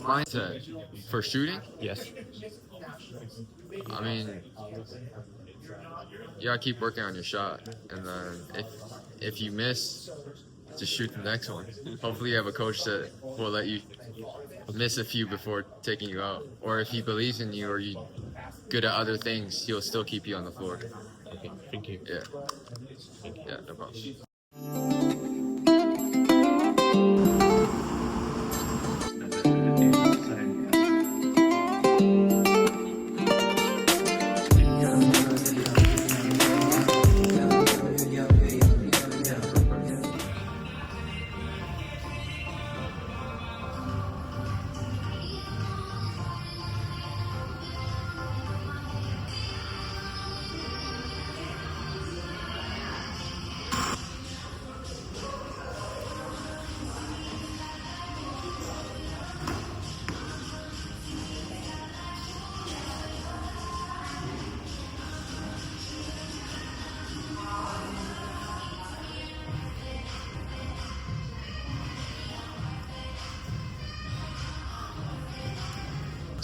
mindset for shooting. Yes. I mean, you gotta keep working on your shot, and then if you miss, just shoot the next one. Hopefully, you have a coach that will let you miss a few before taking you out, or if he believes in you or you good at other things, he'll still keep you on the floor. Okay, thank you. Yeah, Thank you. yeah, no problem.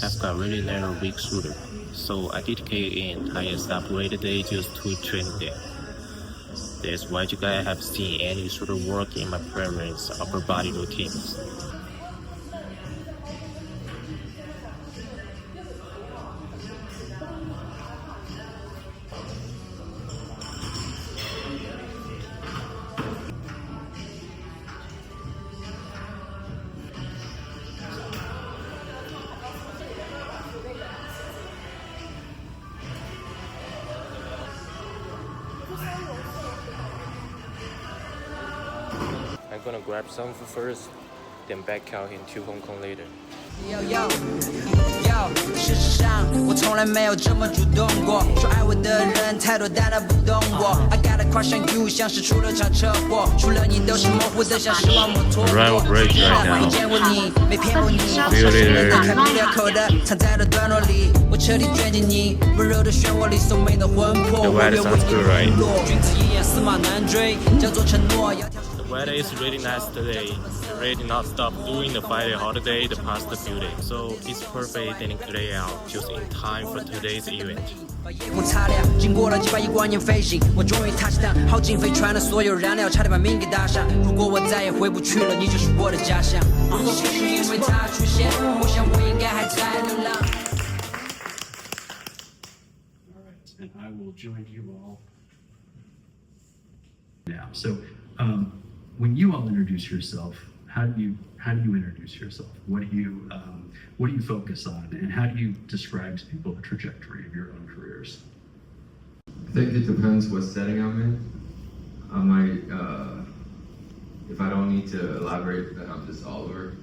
I've got really narrow weak shoulder, so I dedicate an entire separated day just to train them. That's why you guys have seen any sort of work in my preference upper body routines. I'm gonna grab some food first, then back out into Hong Kong later.事实上我从来没有这么主动过，说爱我的人太多，但他不懂我。I got a crush on you， 像是出了场车祸，除了你都是模糊的，像是往摩托。Arrival break right now. 没见过你，没骗过你，像是那打开不了口的，藏在了段落里。我彻底钻进你温柔的漩涡里，so美的魂魄。The weather sounds good, right? 君子一言，驷马难追，叫做承诺。The weather is really nice today. I really not stop doing the Friday holiday the past few days, so it's perfect getting today out just in time for today's event. 把夜空擦亮，经过了几百亿光年飞行，我终于踏上耗尽飞船的所有燃料，差点把命给搭上。如果我再也回不去了，你就是我的家乡。如果不是因为它出现，我想我应该还在流浪。All right, and I will join you all now. So, when you all introduce yourself, how do you introduce yourself? What do you focus on, and how do you describe to people the trajectory of your own careers? I think it depends what setting I'm in. I might, if I don't need to elaborate, then I'm just all over.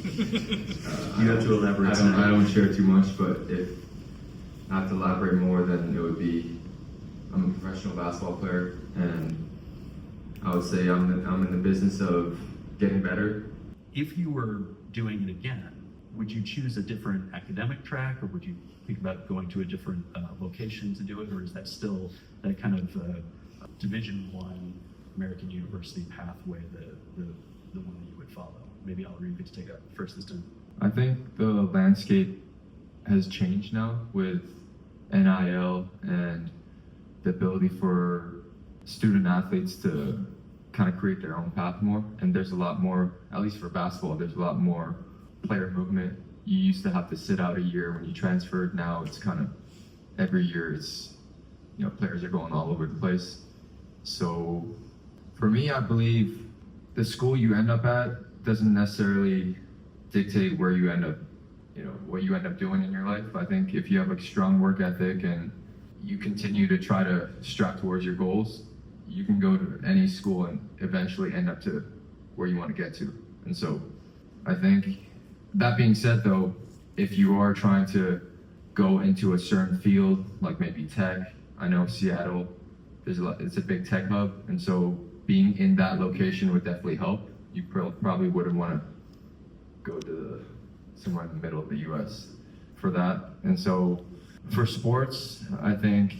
You have to elaborate. I don't share too much, but if I have to elaborate more, then it would be I'm a professional basketball player, and I would say I'm in the business of getting better. If you were doing it again, would you choose a different academic track, or would you think about going to a different location to do it, or is that still that kind of Division I American University pathway the one that you would follow? Maybe Oliver, you could take up first this time. I think the landscape has changed now with NIL and the ability for student athletes to kind of create their own path more. And there's a lot more, at least for basketball, there's a lot more player movement. You used to have to sit out a year when you transferred. Now it's kind of every year it's, players are going all over the place. So for me, I believe the school you end up at doesn't necessarily dictate where you end up, what you end up doing in your life. I think if you have a strong work ethic and you continue to try to strive towards your goals, you can go to any school and eventually end up to where you want to get to. And so I think, that being said though, if you are trying to go into a certain field, like maybe tech, I know Seattle, it's a big tech hub, and so being in that location would definitely help. You probably wouldn't want to go to somewhere in the middle of the US for that. And so for sports, I think,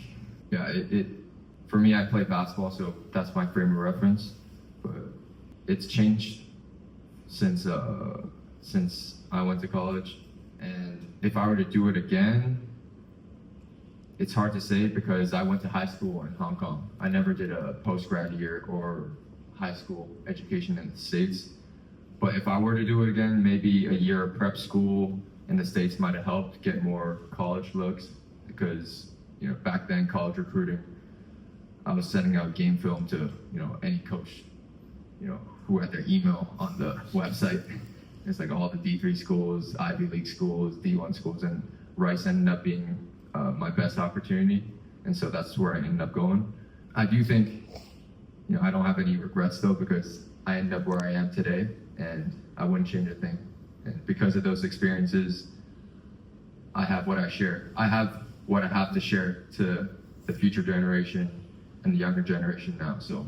for me, I play basketball, so that's my frame of reference. But it's changed since I went to college. And if I were to do it again, it's hard to say because I went to high school in Hong Kong. I never did a post-grad year or high school education in the States. But if I were to do it again, maybe a year of prep school in the States might have helped get more college looks because, back then college recruiting, I was sending out game film to, any coach, who had their email on the website. It's like all the D3 schools, Ivy League schools, D1 schools, and Rice ended up being my best opportunity. And so that's where I ended up going. I do think, I don't have any regrets though, because I ended up where I am today and I wouldn't change a thing. And because of those experiences, I have what I share. I have what I have to share to the future generation and the younger generation now. So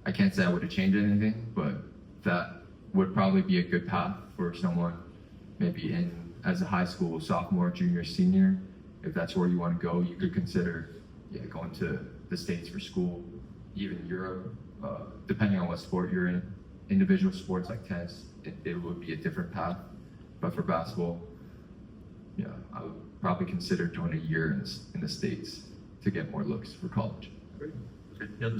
I can't say I would have changed anything, but that would probably be a good path for someone maybe as a high school sophomore, junior, senior. If that's where you want to go, you could consider going to the States for school, even Europe, depending on what sport you're in. Individual sports like tennis, it would be a different path. But for basketball, I would probably consider doing a year in the States to get more looks for college. Great. Okay. The other